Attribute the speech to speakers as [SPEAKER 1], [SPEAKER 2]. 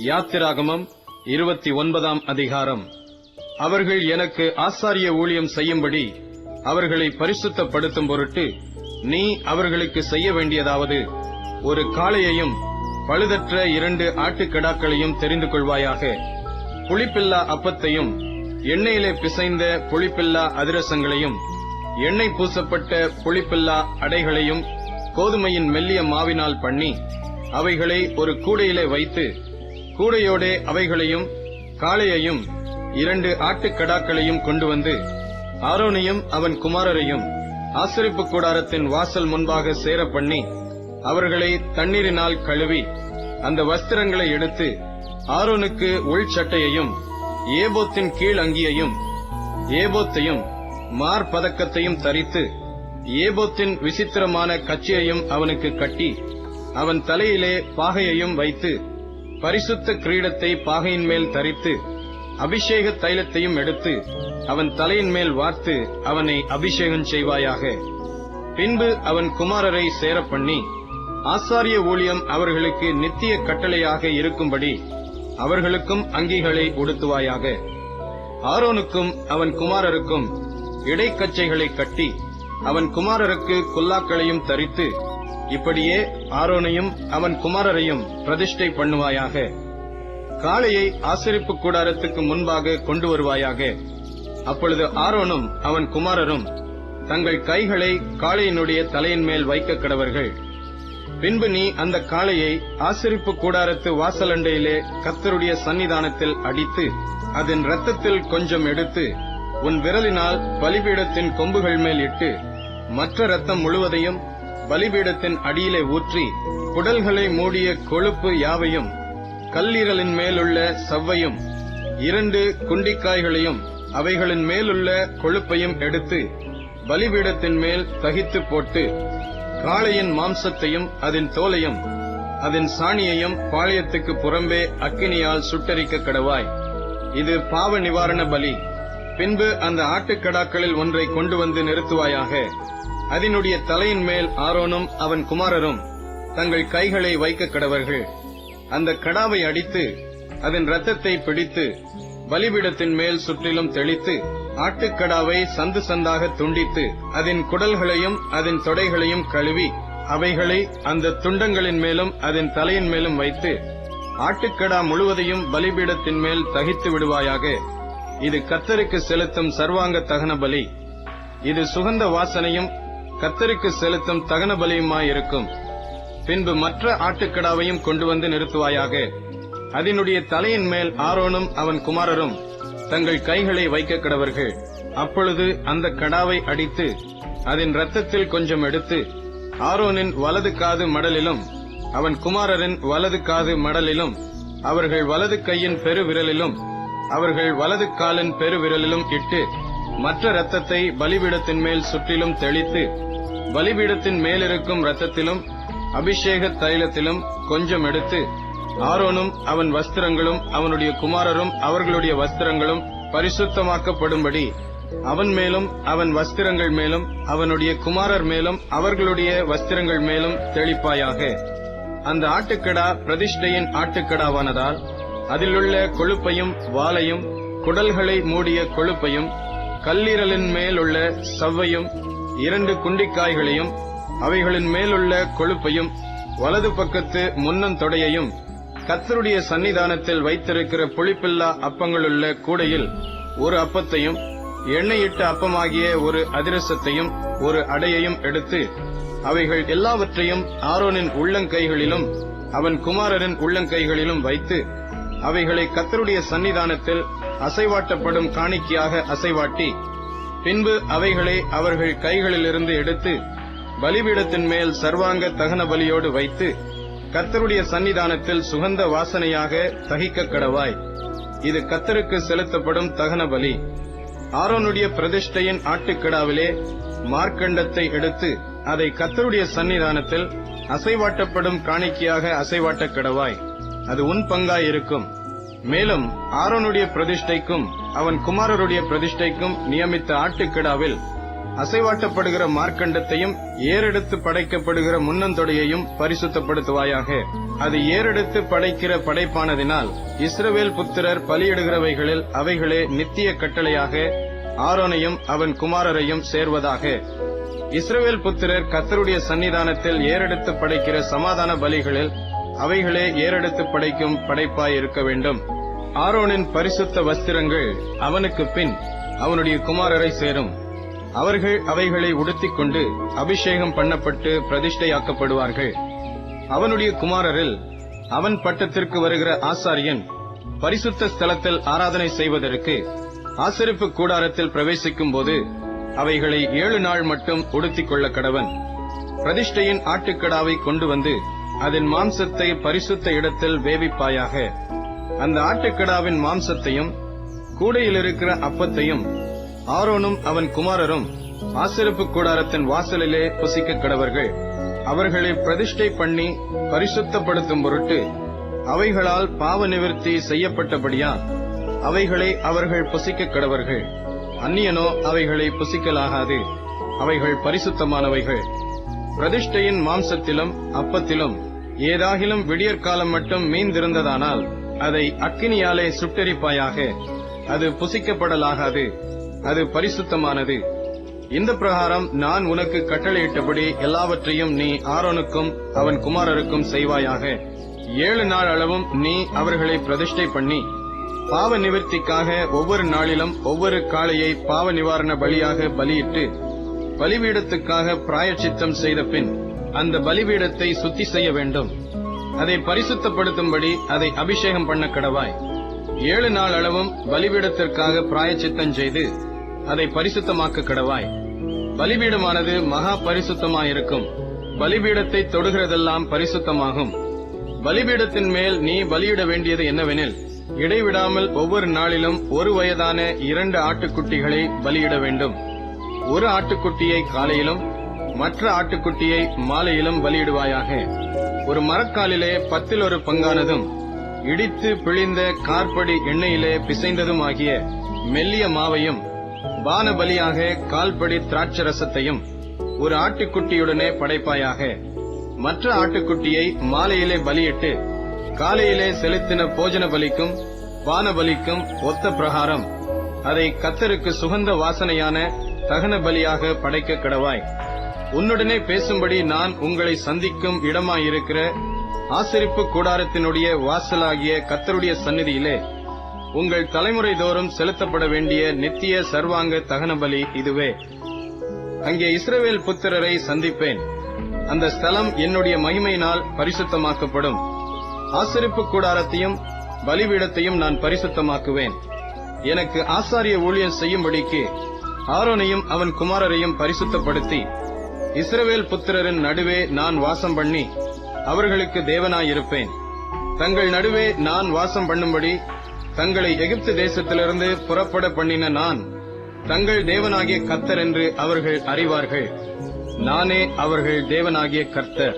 [SPEAKER 1] யாத்திராகமம் 29 அதிகாரம். அவர்கள் எனக்கு ஆசாரிய ஊழியம் செய்யும்படி அவர்களை பரிசுத்தப்படுத்தும் பொருட்டு நீ அவர்களுக்கு செய்ய வேண்டியதாவது, ஒரு காளையையும் பழுதற்ற 2 ஆட்டுக்கடாக்களையும் தெரிந்து கொள்வாயாக. புளிப்பில்லா அப்பத்தையும் எண்ணெயிலே பிசைந்த புளிப்பில்லா அதிரசங்களையும் எண்ணெய் பூசப்பட்ட புளிப்பில்லா அடைகளையும் கோதுமையின் மெல்லிய மாவினால் பண்ணி அவைகளை ஒரு கூடையிலே வைத்து, கூடையோடே அவைகளையும் காளையையும் 2 ஆட்டுக்கடாக்களையும் கொண்டு வந்து ஆரோனையும் அவன் குமாரரையும் ஆசரிப்பு கூடாரத்தின் வாசல் முன்பாக சேர பண்ணி அவர்களை தண்ணீரினால் கழுவி அந்த வஸ்திரங்களை எடுத்து ஆரோனுக்கு உள்சட்டையையும் ஏபோத்தின் கீழ் அங்கியையும் ஏபோத்தையும் மார்பதக்கத்தையும் தரித்து ஏபோத்தின் விசித்திரமான கச்சையையும் அவனுக்கு கட்டி அவன் தலையிலே பாகையையும் வைத்து பரிசுத்த கிரீடத்தை பாகையின் மேல் தரித்து அபிஷேக தைலத்தையும் எடுத்து அவன் தலையின் மேல் வார்த்து அவனை அபிஷேகம் செய்வாயாக. பின்பு அவன் குமாரரை சேர பண்ணி ஆசாரிய ஊழியம் அவர்களுக்கு நித்திய கட்டளையாக இருக்கும்படி அவர்களுக்கும் அங்கிகளை உடுத்துவாயாக. ஆரோனுக்கும் அவன் குமாரருக்கும் இடைக்கச்சைகளை கட்டி அவன் குமாரருக்கு குல்லாக்களையும் தரித்து இப்படியே ஆரோனையும் அவன் குமாரரையும் பிரதிஷ்டை பண்ணுவாயாக. காளையை ஆசரிப்பு கூடாரத்துக்கு முன்பாக கொண்டு வருவாயாக. அப்பொழுது ஆரோனும் அவன் குமாரரும் தங்கள் கைகளை காளையினுடைய தலையின் மேல் வைக்க கடவர்கள். பின்பு நீ அந்த காளையை ஆசரிப்பு கூடாரத்து வாசலண்டையிலே கர்த்தருடைய சன்னிதானத்தில் அடித்து அதன் இரத்தத்தில் கொஞ்சம் எடுத்து உன் விரலினால் பலிபீடத்தின் கொம்புகள் மேல் இட்டு மற்ற இரத்தம் முழுவதையும் பலிபீடத்தின் அடியிலே ஊற்றி குடல்களை மூடிய கொழுப்பு யாவையும் கல்லீரலின் மேலுள்ள சவ்வையும் 2 குண்டிக்காய்களையும் அவைகளின் மேலுள்ள கொழுப்பையும் எடுத்து பலிபீடத்தின் மேல் தகித்து போட்டு காளையின் மாம்சத்தையும் அதன் தோலையும் அதன் சாணியையும் பாளையத்துக்கு புறம்பே அக்கினியால் சுட்டரிக்க கடவாய். இது பாவ நிவாரண பலி. பின்பு அந்த ஆட்டுக்கடாக்களில் ஒன்றை கொண்டு வந்து நிறுத்துவாயாக. அதனுடைய தலையின் மேல் ஆரோனும் அவன் குமாரரும் தங்கள் கைகளை வைக்க கடவர்கள். அந்த கடாவை அடித்து அதன் இரத்தத்தை பிடித்து பலிபீடத்தின் மேல் சுற்றிலும் தெளித்து ஆட்டுக்கடாவை சந்து சந்தாக துண்டித்து அதன் குடல்களையும் அதன் தொடைகளையும் கழுவி அவைகளை அந்த துண்டங்களின் மேலும் அதன் தலையின் மேலும் வைத்து ஆட்டுக்கடா முழுவதையும் பலிபீடத்தின் மேல் தகித்து விடுவாயாக. இது கர்த்தருக்கு செலுத்தும் சர்வாங்க தகன பலி. இது சுகந்த வாசனையும் கர்த்தருக்கு செலுத்தும் தகன பலியுமாயிருக்கும். பின்பு மற்ற ஆட்டுக்கடாவையும் கொண்டு வந்து நிறுத்துவாயாக. அதனுடைய தலையின் மேல் ஆரோனும் அவன் குமாரரும் தங்கள் கைகளை வைக்க கடவர்கள். அப்பொழுது அந்த கடாவை அடித்து அதன் இரத்தத்தில் கொஞ்சம் எடுத்து ஆரோனின் வலது காது மடலிலும் அவன் குமாரரின் வலது காது மடலிலும் அவர்கள் வலது கையின் பெருவிரலிலும் அவர்கள் வலது காலின் பெருவிரலிலும் இட்டு மற்ற இரத்தத்தை பலிபீடத்தின் மேல் சுற்றிலும் தெளித்து பலிபீடத்தின் மேலிருக்கும் இரத்தத்திலும் அபிஷேக தைலத்திலும் கொஞ்சம் எடுத்து ஆரோனும் அவன் வஸ்திரங்களும் அவனுடைய குமாரரும் அவர்களுடைய வஸ்திரங்களும் பரிசுத்தமாக்கப்படும்படி அவன் மேலும் அவன் வஸ்திரங்கள் மேலும் அவனுடைய குமாரர் மேலும் அவர்களுடைய வஸ்திரங்கள் மேலும் தெளிப்பாயாக. அந்த ஆட்டுக்கடா பிரதிஷ்டையின் ஆட்டுக்கடாவானதால் அதிலுள்ள கொழுப்பையும் வாலையும் குடல்களை மூடிய கொழுப்பையும் கல்லீரலின் மேலுள்ள சவ்வையும் 2 குண்டிக்காய்களையும் அவைகளின் மேலுள்ள கொழுப்பையும் வலது பக்கத்து முன்னந்தொடையையும் கர்த்தருடைய சன்னிதானத்தில் வைத்திருக்கிற புளிப்பில்லா அப்பங்களுள்ள கூடையில் ஒரு அப்பத்தையும் எண்ணெயிட்ட அப்பமாகிய ஒரு அதிரசத்தையும் ஒரு அடையையும் எடுத்து அவைகள் எல்லாவற்றையும் ஆரோனின் உள்ளங்கைகளிலும் அவன் குமாரரின் உள்ளங்கைகளிலும் வைத்து அவைகளை கர்த்தருடைய சன்னிதானத்தில் அசைவாட்டப்படும் காணிக்கையாக அசைவாட்டி பின்பு அவைகளை அவர்கள் கைகளிலிருந்து எடுத்து பலிபீடத்தின் மேல் சர்வாங்க தகன பலியோடு வைத்து கர்த்தருடைய சன்னிதானத்தில் சுகந்த வாசனையாக தகிக்க கடவாய். இது கர்த்தருக்கு செலுத்தப்படும் தகன பலி. ஆரோனுடைய பிரதிஷ்டையின் ஆட்டுக்கடாவிலே மார்க்கண்டத்தை எடுத்து அதை கர்த்தருடைய சன்னிதானத்தில் அசைவாட்டப்படும் காணிக்கையாக அசைவாட்ட கடவாய். அது உன் பங்காயிருக்கும். மேலும் ஆரோனுடைய பிரதிஷ்டைக்கும் அவன் குமாரருடைய பிரதிஷ்டைக்கும் நியமித்த ஆட்டுக்கடாவில் அசைவாட்டப்படுகிற மார்க்கண்டத்தையும் ஏறெடுத்து படைக்கப்படுகிற முன்னந்தொடையையும் பரிசுத்தப்படுத்துவாயாக. அது ஏறெடுத்து படைக்கிற படைப்பானதினால் இஸ்ரவேல் புத்திரர் பலியிடுகிறவைகளில் அவைகளே நித்திய கட்டளையாக ஆரோனையும் அவன் குமாரரையும் சேர்வதாக. இஸ்ரவேல் புத்திரர் கர்த்தருடைய சன்னிதானத்தில் ஏறெடுத்து படைக்கிற சமாதான பலிகளில் அவைகளே ஏறெடுத்து படைக்கும் படைப்பாயிருக்க வேண்டும். ஆரோனின் பரிசுத்த வஸ்திரங்கள் அவனுக்கு பின் அவனுடைய குமாரரை சேரும். அவர்கள் அவைகளை உடுத்திக் கொண்டு அபிஷேகம் பண்ணப்பட்டு பிரதிஷ்டையாக்கப்படுவார்கள். அவனுடைய குமாரரில் அவன் பட்டத்திற்கு வருகிற ஆசாரியன் பரிசுத்த ஸ்தலத்தில் ஆராதனை செய்வதற்கு ஆசரிப்பு கூடாரத்தில் பிரவேசிக்கும் போது அவைகளை 7 நாள் மட்டும் உடுத்திக் கொள்ள கடவன். பிரதிஷ்டையின் ஆட்டுக்கடாவை கொண்டு வந்து அதன் மாம்சத்தை பரிசுத்த இடத்தில் வேவிப்பாயாக. அந்த ஆட்டுக்கடாவின் மாம்சத்தையும் கூடையில் இருக்கிற அப்பத்தையும் ஆரோனும் அவன் குமாரரும் ஆசரிப்பு கூடாரத்தின் வாசலிலே புசிக்க கடவர்கள். அவர்களை பிரதிஷ்டை பண்ணி பரிசுத்தப்படுத்தும் பொருட்டு அவைகளால் பாவ நிவர்த்தி செய்யப்பட்டபடியால் அவைகளை அவர்கள் புசிக்க கடவர்கள். அந்நியனோ அவைகளை புசிக்கலாகாது. அவைகள் பரிசுத்தமானவைகள். பிரதிஷ்டையின் மாம்சத்திலும் அப்பத்திலும் ஏதாகிலும் விடியற்காலம் மட்டும் மீந்திருந்ததானால் அதை அக்கினியாலே சுட்டெரிப்பாயாக. அது புசிக்கப்படலாகாது. அது பரிசுத்தமானது. இந்த பிரகாரம் நான் உனக்கு கட்டளையிட்டபடி எல்லாவற்றையும் நீ ஆரோனுக்கும் அவன் குமாரருக்கும் செய்வாயாக. 7 நாள் அளவும் நீ அவர்களை பிரதிஷ்டை பண்ணி பாவ நிவர்த்திக்காக ஒவ்வொரு நாளிலும் ஒவ்வொரு காளையை பாவ நிவாரண பலியாக பலியிட்டு பலிபீடத்துக்காக பிராயச்சித்தம் செய்த பின் அந்த பலிபீடத்தை சுத்தி செய்ய வேண்டும். அதை பரிசுத்தப்படுத்தும்படி அதை அபிஷேகம் பண்ண கடவாய். 7 நாள் அளவும் பலிபீடத்திற்காக பிராயச்சித்தம் செய்து அதை பரிசுத்தமாக்க கடவாய். பலிபீடமானது மகா பரிசுத்தமாயிருக்கும். பலிபீடத்தை தொடுகிறதெல்லாம் பரிசுத்தமாகும். பலிபீடத்தின் மேல் நீ பலியிட வேண்டியது என்னவெனில், இடைவிடாமல் ஒவ்வொரு நாளிலும் 1 வயதான 2 ஆட்டுக்குட்டிகளை பலியிட வேண்டும். ஒரு ஆட்டுக்குட்டியை காலையிலும் மற்ற ஆட்டுக்குட்டியை மாலையிலும் பலியிடுவாயாக. ஒரு மரக்காலிலே 10 பங்கானதும் இடித்து பிழிந்த கார்படி எண்ணெயிலே பிசைந்ததும் ஆகிய மெல்லிய மாவையும் பான பலியாக 1/4 படி திராட்சரசத்தையும் ஒரு ஆட்டுக்குட்டியுடனே படைப்பாயாக. மற்ற ஆட்டுக்குட்டியை மாலையிலே பலியிட்டு காலையிலே செலுத்தின போஜன பலிக்கும் பான பலிக்கும் ஒத்த பிரகாரம் அதை கர்த்தருக்கு சுகந்த வாசனையான தகன பலியாக படைக்க கடவாய். உன்னுடனே பேசும்படி நான் உங்களை சந்திக்கும் இடமாயிருக்கிற ஆசரிப்பு கூடாரத்தினுடைய வாசலாகிய கர்த்தருடைய சந்நிதியிலே உங்கள் தலைமுறை தோறும் செலுத்தப்பட வேண்டிய நித்திய சர்வாங்க தகன பலி இதுவே. அங்கே இஸ்ரவேல் புத்திரரை சந்திப்பேன். அந்த ஸ்தலம் என்னுடைய மகிமையினால் பரிசுத்தமாக்கப்படும். ஆசரிப்பு கூடாரத்தையும் பலிபீடத்தையும் நான் பரிசுத்தமாக்குவேன். எனக்கு ஆசாரிய ஊழியம் செய்யும்படிக்கு ஆரோனையும் அவன் குமாரரையும் பரிசுத்தப்படுத்தி இஸ்ரவேல் புத்திரரின் நடுவே நான் வாசம் பண்ணி அவர்களுக்கு தேவனாயிருப்பேன். தங்கள் நடுவே நான் வாசம் பண்ணும்படி தங்களை எகிப்து தேசத்திலிருந்து புறப்பட பண்ணின நான் தங்கள் தேவனாகிய கர்த்தர் என்று அவர்கள் அறிவார்கள். நானே அவர்கள் தேவனாகிய கர்த்தர்.